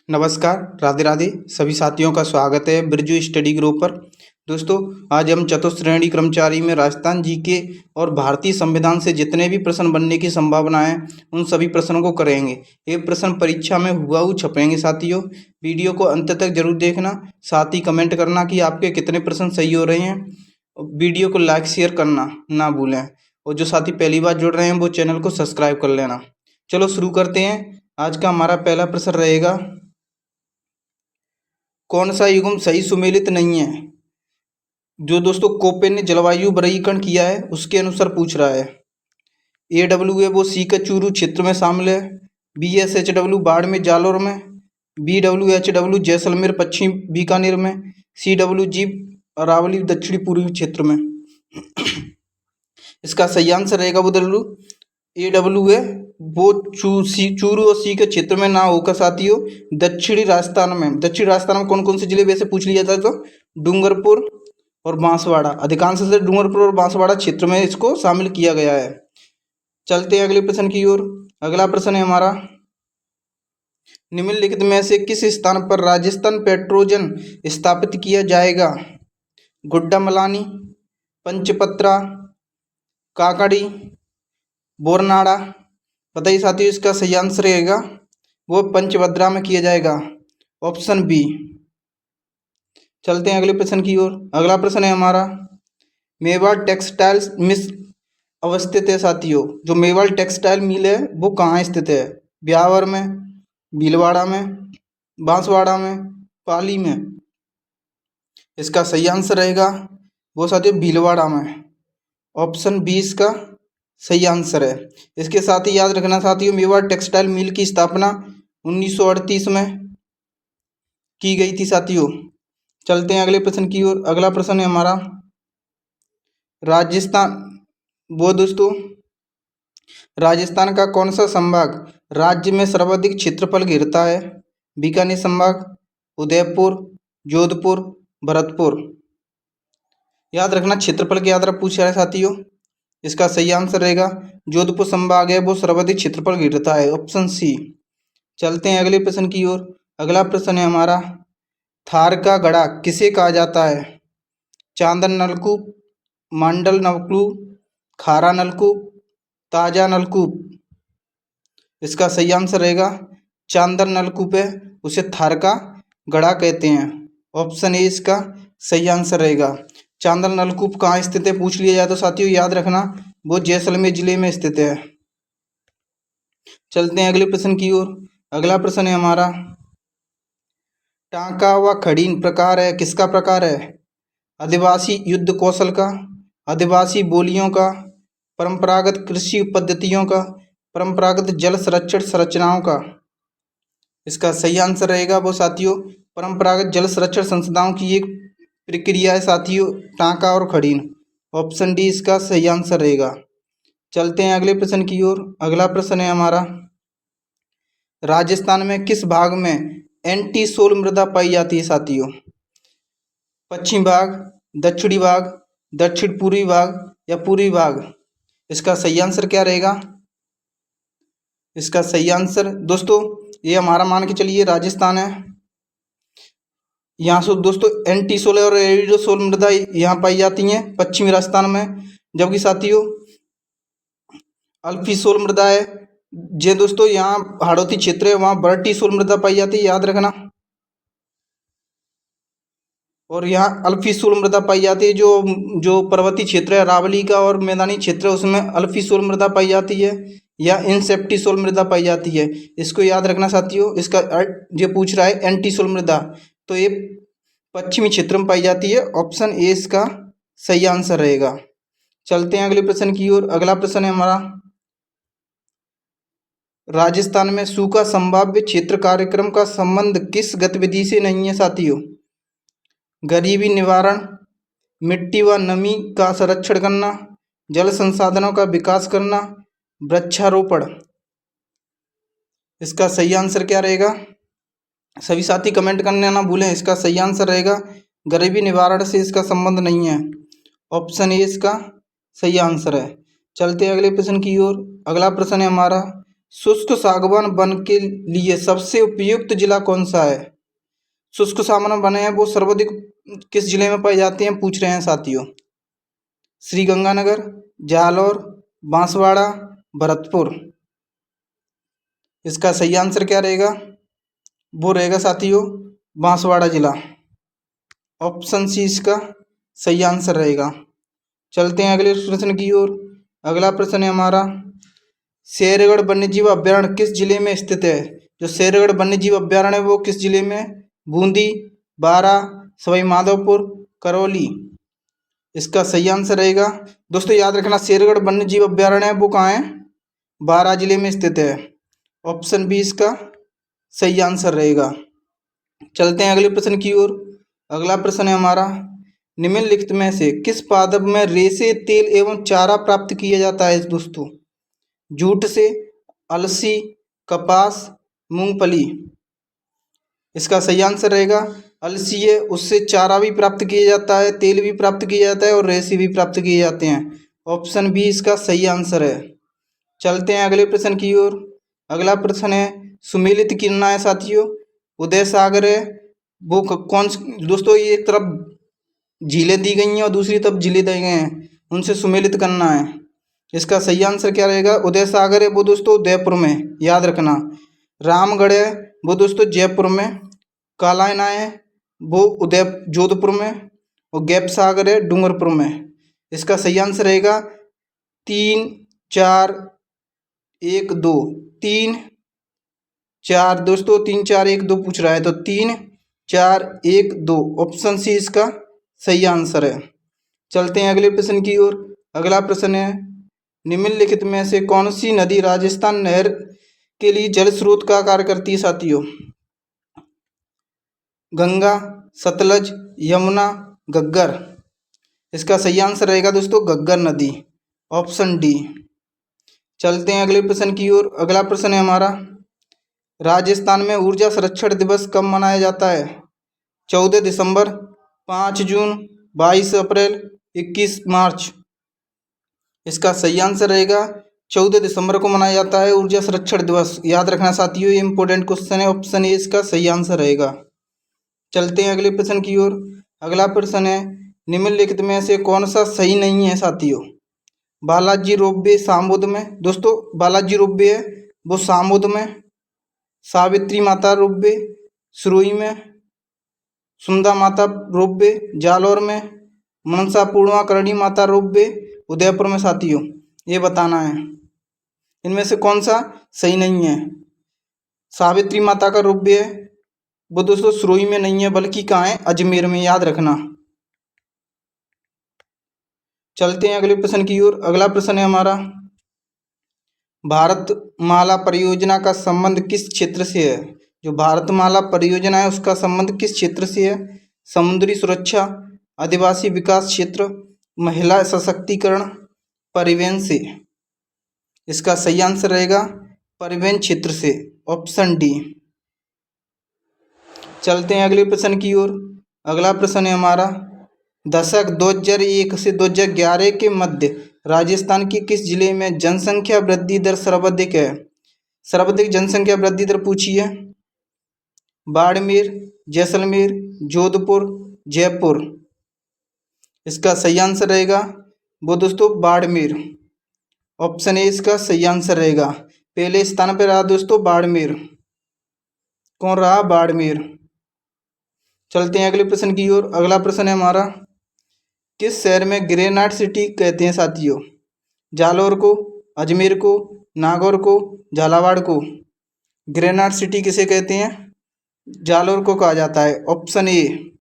नमस्कार, राधे राधे। सभी साथियों का स्वागत है बिरजू स्टडी ग्रुप पर। दोस्तों, आज हम चतुश्रेणी कर्मचारी में राजस्थान जीके और भारतीय संविधान से जितने भी प्रश्न बनने की संभावना है उन सभी प्रश्नों को करेंगे। ये प्रश्न परीक्षा में हुबहू छपेंगे साथियों। वीडियो को अंत तक जरूर देखना, साथ ही कमेंट करना कि आपके कितने प्रश्न सही हो रहे हैं। वीडियो को लाइक शेयर करना ना भूलें, और जो साथी पहली बार जुड़ रहे हैं वो चैनल को सब्सक्राइब कर लेना। चलो शुरू करते हैं। आज का हमारा पहला प्रश्न रहेगा, कौन सा युग्म सही सुमेलित नहीं है? जो दोस्तों कोपेन ने जलवायु वर्गीकरण किया है उसके अनुसार पूछ रहा है। AW वो सी का चूरू क्षेत्र में शामिल है, BSHW बाड़मेर जालौर में, BWHW जैसलमेर पश्चिम बीकानेर में, CWG अरावली दक्षिणी पूर्वी क्षेत्र में। इसका सही आंसर रहेगा वो AW है वो चूरू और सी के क्षेत्र में ना होकर साथियों दक्षिणी राजस्थान में कौन कौन से जिले वैसे पूछ लिया जाता है तो डूंगरपुर और बांसवाड़ा, अधिकांश से डूंगरपुर और बांसवाड़ा क्षेत्र में इसको शामिल किया गया है। चलते हैं अगले प्रश्न की ओर। अगला प्रश्न है हमारा, निम्नलिखित में से किस स्थान पर राजस्थान पेट्रोजन स्थापित किया जाएगा? गुड्डामलानी, पंचपत्रा, काकड़ी, बोरनाड़ा। बताइए साथियों, इसका सही आंसर रहेगा वो पंचभद्रा में किया जाएगा, ऑप्शन बी। चलते हैं अगले प्रश्न की ओर। अगला प्रश्न है हमारा, मेवाड़ टेक्सटाइल्स मिल अवस्थित है साथियों। जो मेवाड़ टेक्सटाइल मिल है वो कहाँ स्थित है? ब्यावर में, भीलवाड़ा में, बांसवाड़ा में, पाली में। इसका सही आंसर रहेगा वो साथियों भीलवाड़ा में, ऑप्शन बी इसका सही आंसर है। इसके साथ ही याद रखना साथियों, मेवाड़ टेक्सटाइल मिल की स्थापना 1938 में की गई थी साथियों। चलते हैं अगले प्रश्न की ओर। अगला प्रश्न है हमारा, राजस्थान वो दोस्तों राजस्थान का कौन सा संभाग राज्य में सर्वाधिक क्षेत्रफल घेरता है? बीकानेर संभाग, उदयपुर, जोधपुर, भरतपुर। याद रखना क्षेत्रफल के आधार पूछ रहा है साथियों। इसका सही आंसर रहेगा जोधपुर संभाग है वो सर्वाधिक क्षेत्रफल घेरता है, ऑप्शन सी। चलते हैं अगले प्रश्न की ओर। अगला प्रश्न है हमारा, थार का घड़ा किसे कहा जाता है? चांदन नलकूप, मंडल नलकूप, खारा नलकूप, ताजा नलकूप। इसका सही आंसर रहेगा चांदन नलकूप है उसे थार का घड़ा कहते हैं, ऑप्शन ए इसका सही आंसर रहेगा। चांदन नलकूप कहाँ स्थित है पूछ लिया जाए तो साथियों याद रखना वो जैसलमेर जिले में स्थित है। चलते हैं अगले प्रश्न की ओर। अगला प्रश्न है हमारा, टांका व खड़ीन प्रकार है किसका प्रकार है? आदिवासी युद्ध कौशल का, आदिवासी बोलियों का, परंपरागत कृषि पद्धतियों का, परंपरागत जल संरक्षण संरचनाओं का। इसका सही आंसर रहेगा वो साथियों परंपरागत जल संरक्षण संस्थाओं की एक प्रक्रिया है साथियों टांका और खड़ीन, ऑप्शन डी इसका सही आंसर रहेगा। चलते हैं अगले प्रश्न की ओर। अगला प्रश्न है हमारा, राजस्थान में किस भाग में एंटी सोल मृदा पाई जाती है साथियों? पश्चिमी भाग, दक्षिणी भाग, दक्षिण पूर्वी भाग या पूर्वी भाग? इसका सही आंसर क्या रहेगा? इसका सही आंसर दोस्तों ये हमारा मान के चलिए राजस्थान है। यहाँ से दोस्तों एंटी सोल और एरिडोसोल मृदा यहाँ पाई जाती हैं पश्चिमी राजस्थान में, जबकि साथियों अल्फी सोल मृदा है जे दोस्तों यहाँ हाड़ौती क्षेत्र है वहाँ वर्टी सोल मृदा पाई जाती है, याद रखना। और यहाँ अल्फी सोल मृदा पाई जाती है जो पर्वतीय क्षेत्र है अरावली का और मैदानी क्षेत्र है उसमें अल्फी सोल मृदा पाई जाती है या इंसेप्टी सोल मृदा पाई जाती है। इसको याद रखना साथियों। इसका जो पूछ रहा है एंटी सोल मृदा तो ये पश्चिमी क्षेत्र में पाई जाती है, ऑप्शन ए इसका सही आंसर रहेगा। चलते हैं अगले प्रश्न की ओर। अगला प्रश्न है हमारा, राजस्थान में सूखा संभाव्य क्षेत्र कार्यक्रम का संबंध किस गतिविधि से नहीं है साथियों? गरीबी निवारण, मिट्टी व नमी का संरक्षण करना, जल संसाधनों का विकास करना, वृक्षारोपण। इसका सही आंसर क्या रहेगा? सभी साथी कमेंट करने ना भूलें। इसका सही आंसर रहेगा गरीबी निवारण से इसका संबंध नहीं है, ऑप्शन ए इसका सही आंसर है। चलते हैं अगले प्रश्न की ओर। अगला प्रश्न है हमारा, शुष्क सागवान वन के लिए सबसे उपयुक्त जिला कौन सा है? शुष्क सागवान वन है वो सर्वाधिक किस जिले में पाए जाते हैं, पूछ रहे हैं साथियों। श्री गंगानगर, जालौर, बांसवाड़ा, भरतपुर। इसका सही आंसर क्या रहेगा? वो रहेगा साथियों बांसवाड़ा जिला। ऑप्शन सी इसका सही आंसर रहेगा। चलते हैं अगले प्रश्न की ओर। अगला प्रश्न है हमारा, शेरगढ़ वन्यजीव अभ्यारण्य किस जिले में स्थित है? जो शेरगढ़ वन्यजीव अभ्यारण्य है वो किस जिले में? बूंदी, बारा, सवाई माधोपुर, करौली। इसका सही आंसर रहेगा दोस्तों, याद रखना शेरगढ़ वन्यजीव अभ्यारण्य है वो कहाँ है? बारा जिले में स्थित है। ऑप्शन बी इसका सही आंसर रहेगा। चलते हैं अगले प्रश्न की ओर। अगला प्रश्न है हमारा, निम्नलिखित में से किस पादप में रेशे, तेल एवं चारा प्राप्त किया जाता है दोस्तों? जूट से, अलसी, कपास, मूंगफली। इसका सही आंसर रहेगा अलसी है, उससे चारा भी प्राप्त किया जाता है, तेल भी प्राप्त किया जाता है और रेशे भी प्राप्त किए जाते हैं। ऑप्शन बी इसका सही आंसर है। चलते हैं अगले प्रश्न की ओर। अगला प्रश्न है, सुमेलित किरणा है साथियों, उदय सागर है वो कौन दोस्तों? ये एक तरफ झीलें दी गई हैं और दूसरी तरफ जिले दिए गए हैं, उनसे सुमेलित करना है। इसका सही आंसर क्या रहेगा? उदय सागर है वो दोस्तों उदयपुर में, याद रखना। रामगढ़ है वो दोस्तों जयपुर में। कालायना है वो जोधपुर में। और गैप सागर है डूंगरपुर में। इसका सही आंसर रहेगा 3, 4, 1, 2। 3, 4 दोस्तों, 3, 4, 1, 2 पूछ रहा है तो 3, 4, 1, 2 ऑप्शन सी इसका सही आंसर है। चलते हैं अगले प्रश्न की ओर। अगला प्रश्न है, निम्नलिखित में से कौन सी नदी राजस्थान नहर के लिए जल स्रोत का कार्य करती है साथियों? गंगा, सतलज, यमुना, घग्गर। इसका सही आंसर रहेगा दोस्तों घग्गर नदी। Option D. चलते हैं अगले प्रश्न की ओर। अगला प्रश्न है हमारा, राजस्थान में ऊर्जा संरक्षण दिवस कब मनाया जाता है? 14 दिसंबर, 5 जून, 22 अप्रैल, 21 मार्च। इसका सही आंसर रहेगा 14 दिसंबर को मनाया जाता है ऊर्जा संरक्षण दिवस। याद रखना साथियों, ये इंपॉर्टेंट क्वेश्चन है। ऑप्शन ए इसका सही आंसर रहेगा। चलते हैं अगले प्रश्न की ओर। अगला प्रश्न है, निम्नलिखित में से कौन सा सही नहीं है साथियों? बालाजी रोपवे सामुद में दोस्तों, बालाजी रोपवे है वो सामुद में। सावित्री माता रोपवे सुरोई में। सुंदा माता रोपवे जालौर में। मनसा पूर्णिमा करणी माता रोपवे उदयपुर में साथियों, ये बताना है इनमें से कौन सा सही नहीं है। सावित्री माता का रोपवे है वो दोस्तों सुरोई में नहीं है बल्कि कहाँ है? अजमेर में, याद रखना। चलते हैं अगले प्रश्न की ओर। अगला प्रश्न है हमारा, भारतमाला परियोजना का संबंध किस क्षेत्र से है? जो भारतमाला परियोजना है उसका संबंध किस क्षेत्र से है? समुद्री सुरक्षा, आदिवासी विकास क्षेत्र, महिला सशक्तिकरण, परिवहन से। इसका सही आंसर रहेगा परिवहन क्षेत्र से। Option D. चलते हैं अगले प्रश्न की ओर। अगला प्रश्न है हमारा, दशक 2001 से 2011 के मध्य राजस्थान के किस जिले में जनसंख्या वृद्धि दर सर्वाधिक है? सर्वाधिक जनसंख्या वृद्धि दर पूछी है। बाड़मेर, जैसलमेर, जोधपुर, जयपुर। इसका सही आंसर रहेगा वो दोस्तों बाड़मेर। ऑप्शन ए इसका सही आंसर रहेगा। पहले स्थान पर रहा दोस्तों बाड़मेर। कौन रहा? बाड़मेर। चलते हैं अगले प्रश्न की ओर। अगला प्रश्न है हमारा, किस शहर में ग्रेनाइट सिटी कहते हैं साथियों? जालौर को, अजमेर को, नागौर को, झालावाड़ को। ग्रेनाइट सिटी किसे कहते हैं? जालौर को कहा जाता है। Option A.